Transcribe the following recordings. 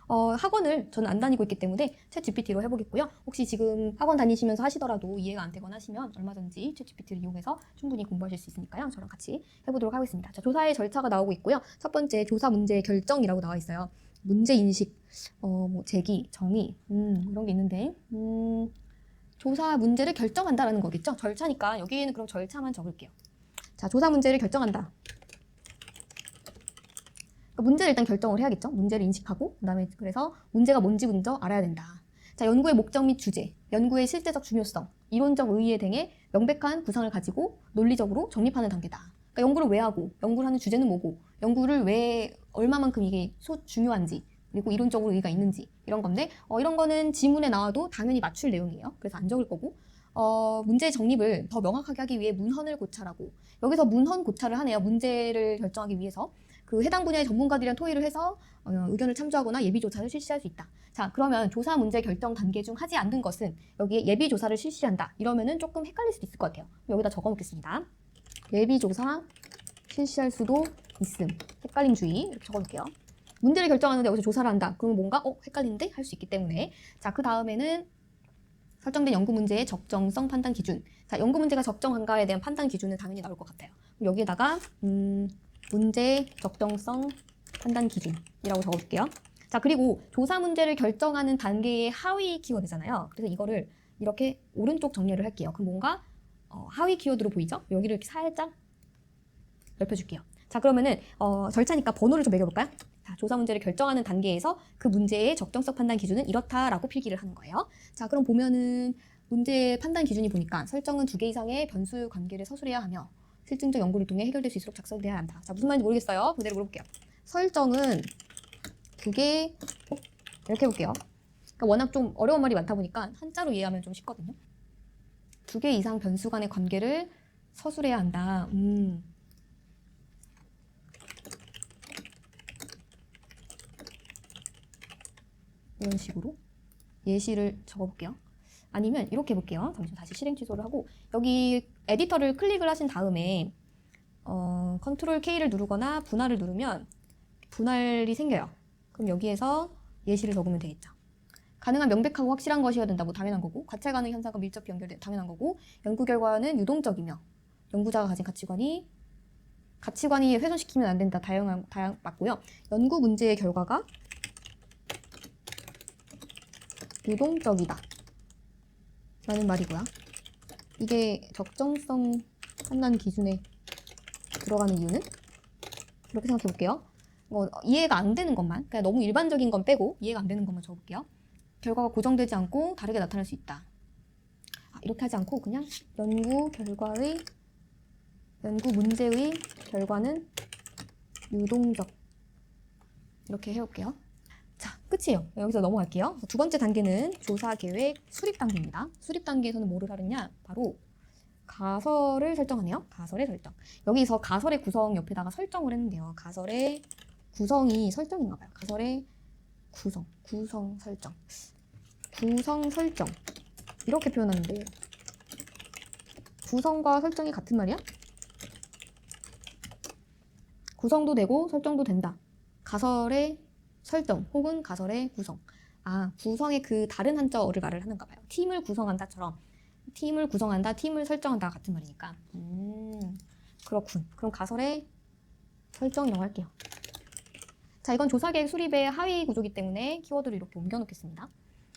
학원을 저는 안 다니고 있기 때문에 챗GPT로 해보겠고요. 혹시 지금 학원 다니시면서 하시더라도 이해가 안 되거나 하시면 얼마든지 챗GPT를 이용해서 충분히 공부하실 수 있으니까요. 저랑 같이 해보도록 하겠습니다. 자, 조사의 절차가 나오고 있고요. 첫 번째 조사 문제 결정이라고 나와 있어요. 문제 인식, 뭐 제기, 정의, 이런 게 있는데 조사 문제를 결정한다라는 거겠죠? 절차니까 여기에는 그럼 절차만 적을게요. 자, 조사 문제를 결정한다. 그러니까 문제를 일단 결정을 해야겠죠? 문제를 인식하고 그다음에 그래서 문제가 뭔지 먼저 알아야 된다. 자, 연구의 목적 및 주제, 연구의 실제적 중요성, 이론적 의의 등의 명백한 구상을 가지고 논리적으로 정립하는 단계다. 그러니까 연구를 왜 하고, 연구를 하는 주제는 뭐고, 연구를 왜 얼마만큼 이게 중요한지, 그리고 이론적으로 의의가 있는지 이런 건데 이런 거는 지문에 나와도 당연히 맞출 내용이에요. 그래서 안 적을 거고 문제 정립을 더 명확하게 하기 위해 문헌을 고찰하고 여기서 문헌 고찰을 하네요. 문제를 결정하기 위해서 그 해당 분야의 전문가들이랑 토의를 해서 의견을 참조하거나 예비조사를 실시할 수 있다. 자, 그러면 조사 문제 결정 단계 중 하지 않는 것은 여기에 예비조사를 실시한다. 이러면은 조금 헷갈릴 수도 있을 것 같아요. 여기다 적어놓겠습니다. 예비조사 실시할 수도 있음. 헷갈림 주의 이렇게 적어놓을게요. 문제를 결정하는데 여기서 조사를 한다. 그러면 뭔가 헷갈리는데 할 수 있기 때문에 자, 그 다음에는 설정된 연구 문제의 적정성 판단 기준. 자, 연구 문제가 적정한가에 대한 판단 기준은 당연히 나올 것 같아요. 그럼 여기에다가 문제 적정성 판단 기준이라고 적어볼게요. 자, 그리고 조사 문제를 결정하는 단계의 하위 키워드잖아요. 그래서 이거를 이렇게 오른쪽 정렬을 할게요. 그럼 뭔가 하위 키워드로 보이죠? 여기를 이렇게 살짝 넓혀줄게요. 자, 그러면은 절차니까 번호를 좀 매겨볼까요? 자, 조사 문제를 결정하는 단계에서 그 문제의 적정성 판단 기준은 이렇다라고 필기를 하는 거예요. 자, 그럼 보면은 문제 판단 기준이 보니까 설정은 2개 이상의 변수 관계를 서술해야 하며 실증적 연구를 통해 해결될 수 있도록 작성돼야 한다. 자, 무슨 말인지 모르겠어요. 그대로 물어볼게요. 설정은 2개, 이렇게 해볼게요. 그러니까 워낙 좀 어려운 말이 많다 보니까 한자로 이해하면 좀 쉽거든요. 2개 이상 변수 간의 관계를 서술해야 한다. 이런 식으로 예시를 적어볼게요. 아니면 이렇게 해볼게요. 잠시만 다시 실행 취소를 하고 여기 에디터를 클릭을 하신 다음에 컨트롤 K를 누르거나 분할을 누르면 분할이 생겨요. 그럼 여기에서 예시를 적으면 되겠죠. 가능한 명백하고 확실한 것이어야 된다. 뭐 당연한 거고 과체 가능 현상과 밀접히 연결된 당연한 거고 연구 결과는 유동적이며 연구자가 가진 가치관이 훼손시키면 안 된다. 다양 맞고요. 연구 문제의 결과가 유동적이다 라는 말이고요. 이게 적정성 판단 기준에 들어가는 이유는 이렇게 생각해 볼게요. 이해가 안 되는 것만, 그냥 너무 일반적인 건 빼고 이해가 안 되는 것만 적어볼게요. 결과가 고정되지 않고 다르게 나타날 수 있다. 이렇게 하지 않고 그냥 연구 문제의 결과는 유동적 이렇게 해볼게요. 자, 끝이에요. 여기서 넘어갈게요. 두 번째 단계는 조사 계획 수립 단계입니다. 수립 단계에서는 뭐를 하느냐? 바로 가설을 설정하네요. 가설의 설정. 여기서 가설의 구성 옆에다가 설정을 했는데요. 가설의 구성이 설정인가 봐요. 가설의 구성 설정. 구성 설정. 이렇게 표현하는데 구성과 설정이 같은 말이야? 구성도 되고 설정도 된다. 가설의 설정 혹은 가설의 구성. 구성의 그 다른 한자어를 말을 하는가 봐요. 팀을 구성한다처럼 팀을 구성한다, 팀을 설정한다 같은 말이니까. 그렇군. 그럼 가설의 설정이라고 할게요. 자, 이건 조사계획 수립의 하위 구조이기 때문에 키워드를 이렇게 옮겨 놓겠습니다.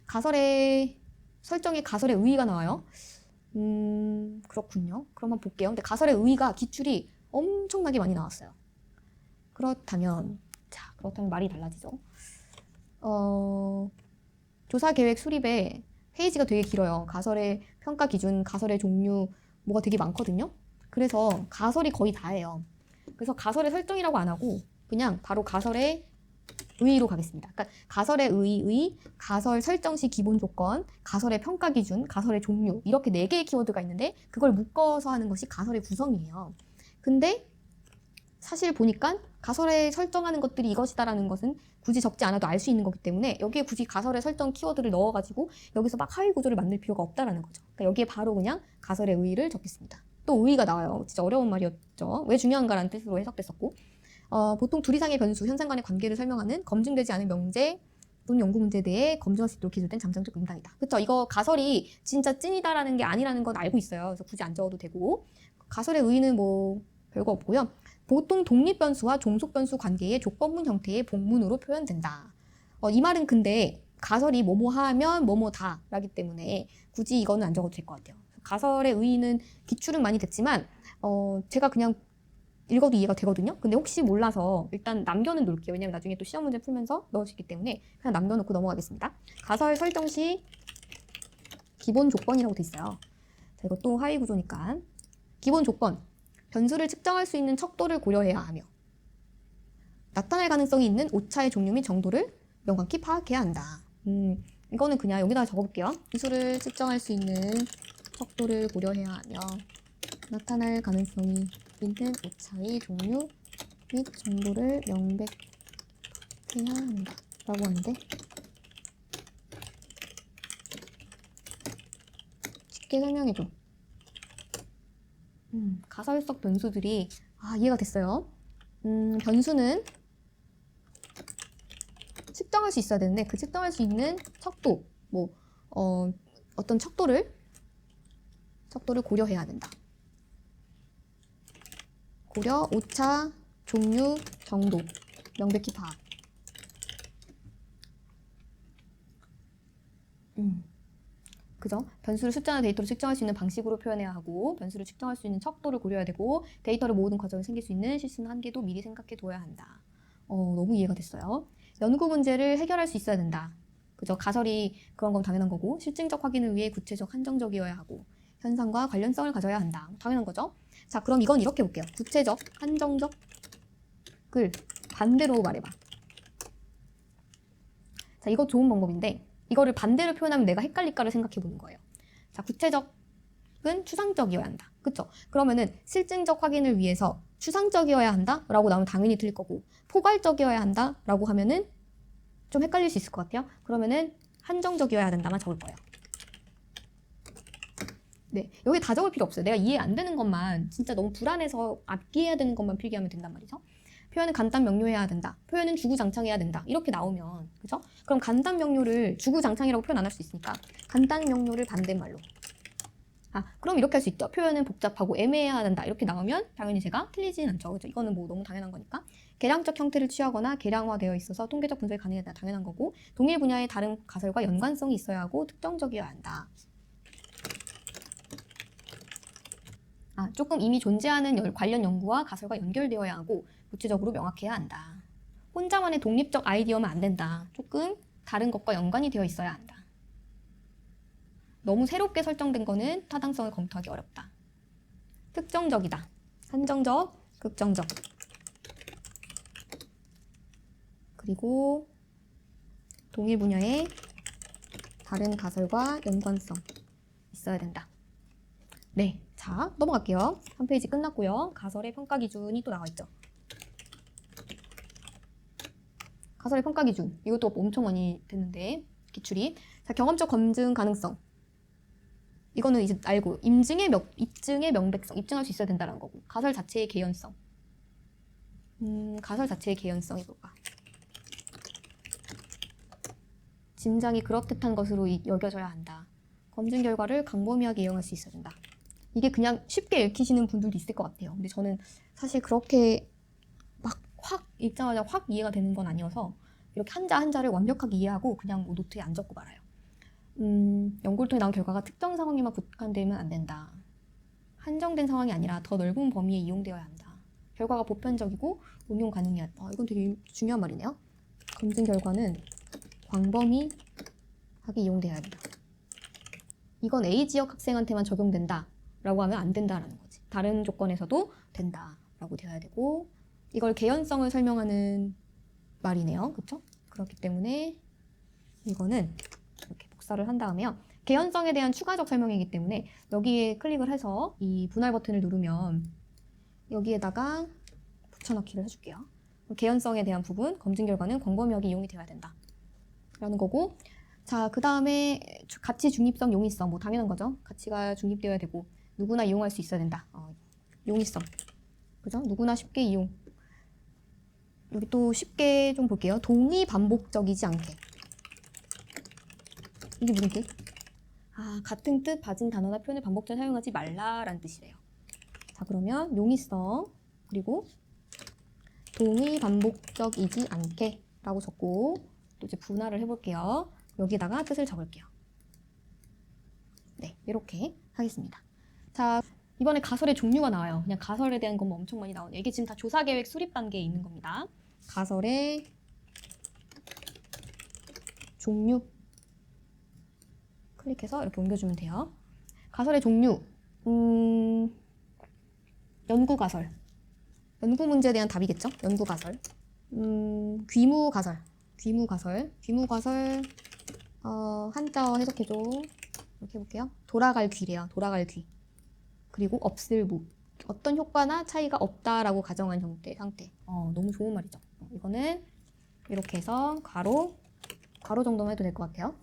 가설의 설정에 가설의 의의가 나와요. 그렇군요. 그럼 한번 볼게요. 근데 가설의 의의가 기출이 엄청나게 많이 나왔어요. 그렇다면 말이 달라지죠. 조사 계획 수립에 페이지가 되게 길어요. 가설의 평가 기준, 가설의 종류, 뭐가 되게 많거든요. 그래서 가설이 거의 다예요. 그래서 가설의 설정이라고 안 하고 그냥 바로 가설의 의의로 가겠습니다. 그러니까 가설의 의의, 가설 설정 시 기본 조건, 가설의 평가 기준, 가설의 종류 이렇게 4개의 키워드가 있는데 그걸 묶어서 하는 것이 가설의 구성이에요. 근데 사실 보니까 가설에 설정하는 것들이 이것이다라는 것은 굳이 적지 않아도 알 수 있는 거기 때문에 여기에 굳이 가설의 설정 키워드를 넣어가지고 여기서 막 하위 구조를 만들 필요가 없다라는 거죠. 그러니까 여기에 바로 그냥 가설의 의의를 적겠습니다. 또 의의가 나와요. 진짜 어려운 말이었죠. 왜 중요한가라는 뜻으로 해석됐었고 보통 둘 이상의 변수, 현상 간의 관계를 설명하는 검증되지 않은 명제, 또는 연구 문제에 대해 검증할 수 있도록 기술된 잠정적 응당이다. 그쵸? 이거 가설이 진짜 찐이다라는 게 아니라는 건 알고 있어요. 그래서 굳이 안 적어도 되고. 가설의 의의는 뭐 별거 없고요. 보통 독립변수와 종속변수 관계의 조건문 형태의 복문으로 표현된다. 이 말은 근데 가설이 뭐뭐 하면 뭐뭐 다라기 때문에 굳이 이거는 안 적어도 될 것 같아요. 가설의 의의는 기출은 많이 됐지만 제가 그냥 읽어도 이해가 되거든요. 근데 혹시 몰라서 일단 남겨는 놓을게요. 왜냐면 나중에 또 시험 문제 풀면서 넣을 수 있기 때문에 그냥 남겨놓고 넘어가겠습니다. 가설 설정 시 기본 조건이라고 돼 있어요. 자, 이것도 하위 구조니까 기본 조건, 변수를 측정할 수 있는 척도를 고려해야 하며 나타날 가능성이 있는 오차의 종류 및 정도를 명확히 파악해야 한다. 이거는 그냥 여기다가 적어볼게요. 변수를 측정할 수 있는 척도를 고려해야 하며 나타날 가능성이 있는 오차의 종류 및 정도를 명백해야 한다 라고 하는데 쉽게 설명해줘. 가설적 변수들이 이해가 됐어요. 변수는 측정할 수 있어야 되는데 그 측정할 수 있는 척도 어떤 척도를 고려해야 된다. 고려, 오차, 종류, 정도, 명백히 파악. 그죠? 변수를 숫자나 데이터로 측정할 수 있는 방식으로 표현해야 하고 변수를 측정할 수 있는 척도를 고려해야 되고 데이터를 모으는 과정에 생길 수 있는 실수나 한계도 미리 생각해 둬야 한다. 너무 이해가 됐어요. 연구 문제를 해결할 수 있어야 된다. 그죠? 가설이 그런 건 당연한 거고 실증적 확인을 위해 구체적 한정적이어야 하고 현상과 관련성을 가져야 한다. 당연한 거죠? 자, 그럼 이건 이렇게 볼게요. 구체적, 한정적을 반대로 말해봐. 자, 이거 좋은 방법인데 이거를 반대로 표현하면 내가 헷갈릴까를 생각해 보는 거예요. 자, 구체적은 추상적이어야 한다. 그쵸? 그러면은 실증적 확인을 위해서 추상적이어야 한다? 라고 나오면 당연히 틀릴 거고 포괄적이어야 한다? 라고 하면은 좀 헷갈릴 수 있을 것 같아요. 그러면은 한정적이어야 된다만 적을 거예요. 네, 여기 다 적을 필요 없어요. 내가 이해 안 되는 것만 진짜 너무 불안해서 암기해야 되는 것만 필기하면 된단 말이죠. 표현은 간단 명료해야 된다. 표현은 주구장창해야 된다. 이렇게 나오면 그죠? 그럼 간단 명료를 주구장창이라고 표현 안 할 수 있으니까 간단 명료를 반대말로. 그럼 이렇게 할 수 있죠. 표현은 복잡하고 애매해야 된다. 이렇게 나오면 당연히 제가 틀리진 않죠. 그죠? 이거는 뭐 너무 당연한 거니까. 계량적 형태를 취하거나 계량화되어 있어서 통계적 분석이 가능하다. 당연한 거고 동일 분야의 다른 가설과 연관성이 있어야 하고 특정적이어야 한다. 조금 이미 존재하는 관련 연구와 가설과 연결되어야 하고 구체적으로 명확해야 한다. 혼자만의 독립적 아이디어면 안 된다. 조금 다른 것과 연관이 되어 있어야 한다. 너무 새롭게 설정된 거는 타당성을 검토하기 어렵다. 특정적이다. 한정적, 극정적. 그리고 동일 분야의 다른 가설과 연관성 있어야 된다. 네, 자 넘어갈게요. 한 페이지 끝났고요. 가설의 평가 기준이 또 나와 있죠. 가설의 평가 기준 이것도 엄청 많이 됐는데 기출이 자 경험적 검증 가능성 이거는 이제 알고 입증의 명백성 입증할 수 있어야 된다는 거고 가설 자체의 개연성 가설 자체의 개연성이 뭘까? 진작이 그렇듯한 것으로 여겨져야 한다. 검증 결과를 광범위하게 이용할 수 있어야 된다. 이게 그냥 쉽게 읽히시는 분들도 있을 것 같아요. 근데 저는 사실 그렇게 막 확 읽자마자 확 이해가 되는 건 아니어서 이렇게 한자 한자를 완벽하게 이해하고 그냥 뭐 노트에 안 적고 말아요. 연구를 통해 나온 결과가 특정 상황에만 국한되면 안 된다. 한정된 상황이 아니라 더 넓은 범위에 이용되어야 한다. 결과가 보편적이고 응용 가능해야 한다. 이건 되게 중요한 말이네요. 검증 결과는 광범위하게 이용되어야 한다. 이건 A 지역 학생한테만 적용된다 라고 하면 안 된다라는 거지. 다른 조건에서도 된다 라고 되어야 되고 이걸 개연성을 설명하는 말이네요. 그쵸? 그렇기 때문에 이거는 이렇게 복사를 한 다음에요. 개연성에 대한 추가적 설명이기 때문에 여기에 클릭을 해서 이 분할 버튼을 누르면 여기에다가 붙여넣기를 해줄게요. 개연성에 대한 부분, 검증 결과는 광범위하게 이용이 되어야 된다 라는 거고 자, 그 다음에 가치 중립성, 용이성 뭐 당연한 거죠. 가치가 중립되어야 되고 누구나 이용할 수 있어야 된다. 용이성 그죠? 누구나 쉽게 이용 여기 또 쉽게 좀 볼게요. 동의 반복적이지 않게 이게 무슨 뜻? 아, 같은 뜻 가진 단어나 표현을 반복적으로 사용하지 말라라는 뜻이래요. 자, 그러면 용이성 그리고 동의 반복적이지 않게 라고 적고 또 이제 분할을 해볼게요. 여기다가 뜻을 적을게요. 네, 이렇게 하겠습니다. 자, 이번에 가설의 종류가 나와요. 그냥 가설에 대한 것만 엄청 많이 나오네요. 이게 지금 다 조사계획 수립 단계에 있는 겁니다. 가설의 종류 클릭해서 이렇게 옮겨주면 돼요. 가설의 종류 연구가설 연구 문제에 대한 답이겠죠? 연구가설 귀무가설 한자어 해석해줘. 이렇게 해볼게요. 돌아갈 귀래요. 돌아갈 귀. 그리고 없을 무. 어떤 효과나 차이가 없다라고 가정한 상태. 너무 좋은 말이죠. 이거는 이렇게 해서 괄호 정도만 해도 될 것 같아요.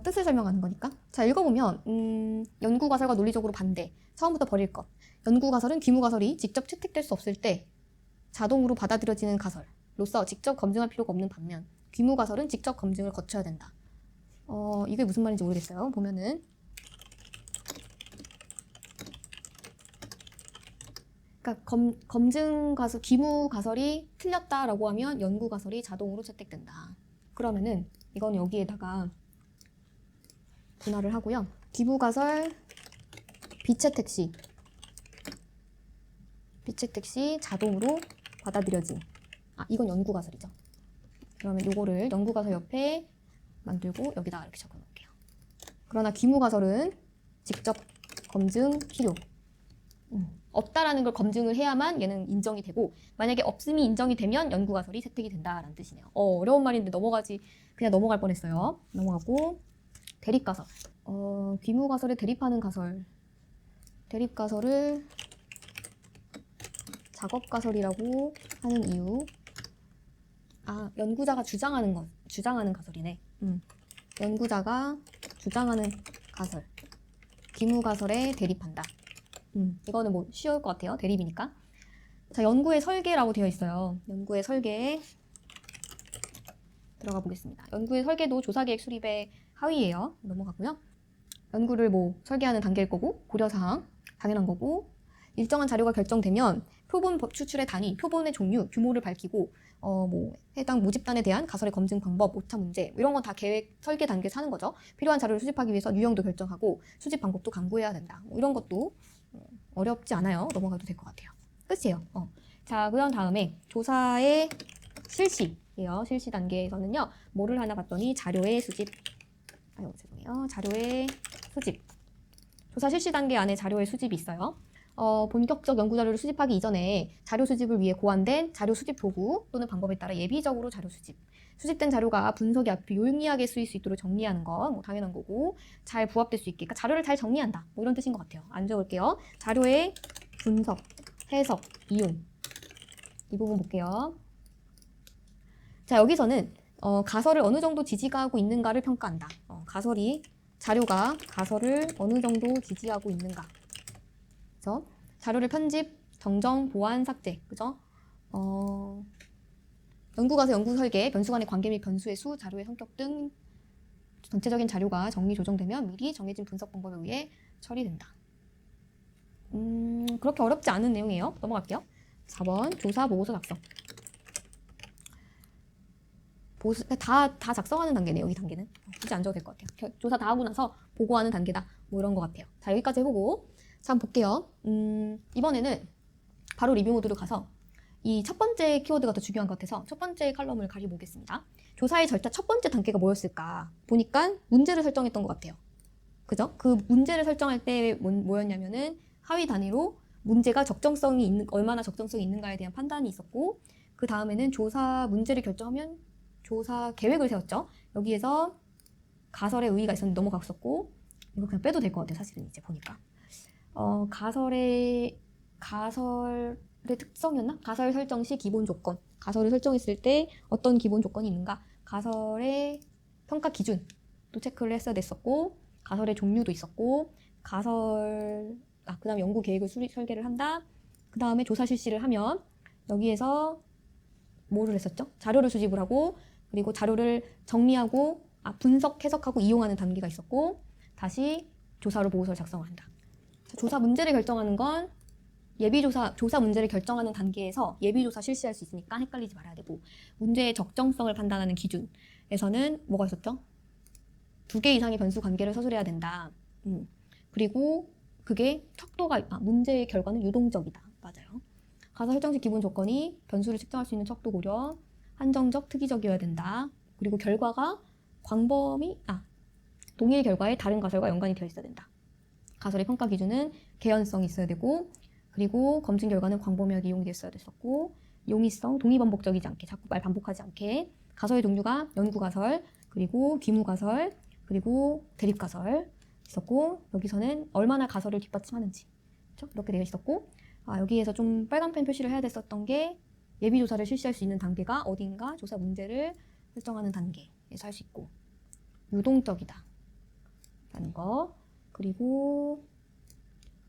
뜻을 설명하는 거니까. 자, 읽어보면 연구가설과 논리적으로 반대. 처음부터 버릴 것. 연구가설은 귀무가설이 직접 채택될 수 없을 때 자동으로 받아들여지는 가설로서 직접 검증할 필요가 없는 반면 귀무가설은 직접 검증을 거쳐야 된다. 이게 무슨 말인지 모르겠어요. 보면은 그러니까 검증 가설, 귀무 가설이 틀렸다라고 하면 연구 가설이 자동으로 채택된다. 그러면은 이건 여기에다가 분할을 하고요. 귀무 가설 비채택 시 자동으로 받아들여진. 이건 연구 가설이죠. 그러면 요거를 연구 가설 옆에 만들고 여기다가 이렇게 적어 놓을게요. 그러나 귀무 가설은 직접 검증 필요. 없다라는 걸 검증을 해야만 얘는 인정이 되고 만약에 없음이 인정이 되면 연구가설이 채택이 된다라는 뜻이네요. 어려운 말인데 그냥 넘어갈 뻔했어요. 넘어가고 대립가설. 귀무가설에 대립하는 가설. 대립가설을 작업가설이라고 하는 이유. 연구자가 주장하는 가설이네. 연구자가 주장하는 가설. 귀무가설에 대립한다. 이거는 뭐 쉬울 것 같아요. 대립이니까. 자, 연구의 설계라고 되어 있어요. 연구의 설계에 들어가 보겠습니다. 연구의 설계도 조사계획 수립의 하위예요. 넘어가고요. 연구를 뭐 설계하는 단계일 거고 고려사항 당연한 거고 일정한 자료가 결정되면 표본 추출의 단위, 표본의 종류, 규모를 밝히고 해당 모집단에 대한 가설의 검증 방법, 오차 문제 이런 건 다 계획 설계 단계에서 하는 거죠. 필요한 자료를 수집하기 위해서 유형도 결정하고 수집 방법도 강구해야 된다. 이런 것도 어렵지 않아요. 넘어가도 될 것 같아요. 끝이에요. 자, 그런 다음에 조사의 실시예요. 실시 단계에서는요. 뭐를 하나 봤더니 자료의 수집. 자료의 수집. 조사 실시 단계 안에 자료의 수집이 있어요. 본격적 연구 자료를 수집하기 이전에 자료 수집을 위해 고안된 자료 수집 도구 또는 방법에 따라 예비적으로 자료 수집. 수집된 자료가 분석이 앞에 용이하게 쓰일 수 있도록 정리하는 거 당연한 거고 잘 부합될 수 있게 그러니까 자료를 잘 정리한다 이런 뜻인 것 같아요. 안 적을게요. 자료의 분석, 해석, 이용 이 부분 볼게요. 자, 여기서는 가설을 어느 정도 지지가 하고 있는가를 평가한다. 자료가 가설을 어느 정도 지지하고 있는가. 그죠? 자료를 편집, 정정, 보완, 삭제. 그죠? 연구가서 연구 설계, 변수 간의 관계 및 변수의 수, 자료의 성격 등 전체적인 자료가 정리 조정되면 미리 정해진 분석 방법에 의해 처리된다. 그렇게 어렵지 않은 내용이에요. 넘어갈게요. 4번 조사 보고서 작성. 다 작성하는 단계네요. 여기 단계는 굳이 안 적어도 될 것 같아요. 조사 다 하고 나서 보고하는 단계다. 뭐 이런 것 같아요. 자, 여기까지 해보고 자, 한번 볼게요. 이번에는 바로 리뷰 모드로 가서 이 첫 번째 키워드가 더 중요한 것 같아서 첫 번째 칼럼을 가려보겠습니다. 조사의 절차 첫 번째 단계가 뭐였을까? 보니까 문제를 설정했던 것 같아요. 그죠? 그 문제를 설정할 때 뭐였냐면은 하위 단위로 문제가 얼마나 적정성이 있는가에 대한 판단이 있었고 그 다음에는 조사 문제를 결정하면 조사 계획을 세웠죠. 여기에서 가설의 의의가 있었는데 넘어갔었고 이거 그냥 빼도 될 것 같아요. 사실은 이제 보니까 가설의 특성이었나? 가설 설정 시 기본 조건. 가설을 설정했을 때 어떤 기본 조건이 있는가? 가설의 평가 기준도 체크를 했어야 됐었고 가설의 종류도 있었고 그 다음에 연구 계획을 설계를 한다. 그 다음에 조사 실시를 하면 여기에서 뭐를 했었죠? 자료를 수집을 하고 그리고 자료를 정리하고 분석, 해석하고 이용하는 단계가 있었고 다시 조사로 보고서를 작성을 한다. 자, 조사 문제를 결정하는 건 조사 문제를 결정하는 단계에서 예비조사 실시할 수 있으니까 헷갈리지 말아야 되고 문제의 적정성을 판단하는 기준에서는 뭐가 있었죠? 2개 이상의 변수 관계를 서술해야 된다. 그리고 그게 문제의 결과는 유동적이다. 맞아요. 가설 설정식 기본 조건이 변수를 측정할 수 있는 척도 고려, 한정적, 특이적이어야 된다. 그리고 결과가 동일 결과에 다른 가설과 연관이 되어 있어야 된다. 가설의 평가 기준은 개연성이 있어야 되고 그리고 검증 결과는 광범위하게 이용이 됐어야 됐었고 용이성, 동의반복적이지 않게 자꾸 말 반복하지 않게 가설의 종류가 연구가설, 그리고 귀무가설, 그리고 대립가설 있었고 여기서는 얼마나 가설을 뒷받침하는지 그렇죠? 이렇게 되어 있었고 여기에서 좀 빨간펜 표시를 해야 됐었던 게 예비조사를 실시할 수 있는 단계가 어딘가 조사 문제를 설정하는 단계에서 할 수 있고 유동적이다 라는 거 그리고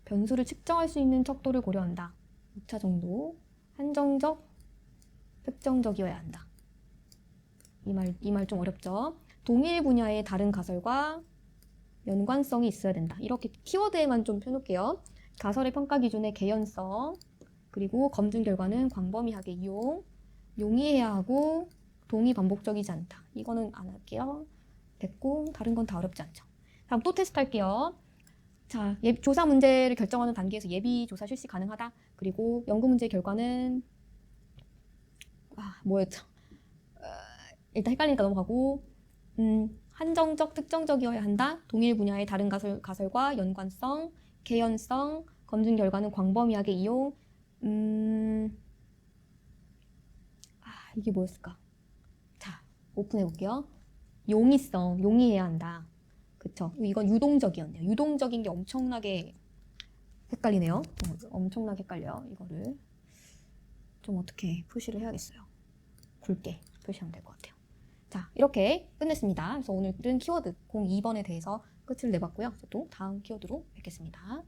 변수를 측정할 수 있는 척도를 고려한다. 오차 정도, 한정적, 특정적이어야 한다. 이 말 좀 어렵죠? 동일 분야의 다른 가설과 연관성이 있어야 된다. 이렇게 키워드에만 좀 펴놓을게요. 가설의 평가 기준의 개연성, 그리고 검증 결과는 광범위하게 용이해야 하고 동의 반복적이지 않다. 이거는 안 할게요. 됐고 다른 건 다 어렵지 않죠. 다음 또 테스트 할게요. 자, 조사 문제를 결정하는 단계에서 예비 조사 실시 가능하다. 그리고 연구 문제 결과는 뭐였죠? 일단 헷갈리니까 넘어가고 한정적, 특정적이어야 한다. 동일 분야의 다른 가설과 연관성, 개연성, 검증 결과는 광범위하게 이용. 이게 뭐였을까? 자, 오픈해 볼게요. 용이성, 용이해야 한다. 그쵸? 이건 유동적이었네요. 유동적인 게 엄청나게 헷갈리네요. 엄청나게 헷갈려요. 이거를 좀 어떻게 표시를 해야겠어요. 굵게 표시하면 될 것 같아요. 자, 이렇게 끝냈습니다. 그래서 오늘은 키워드 02번에 대해서 끝을 내봤고요. 또 다음 키워드로 뵙겠습니다.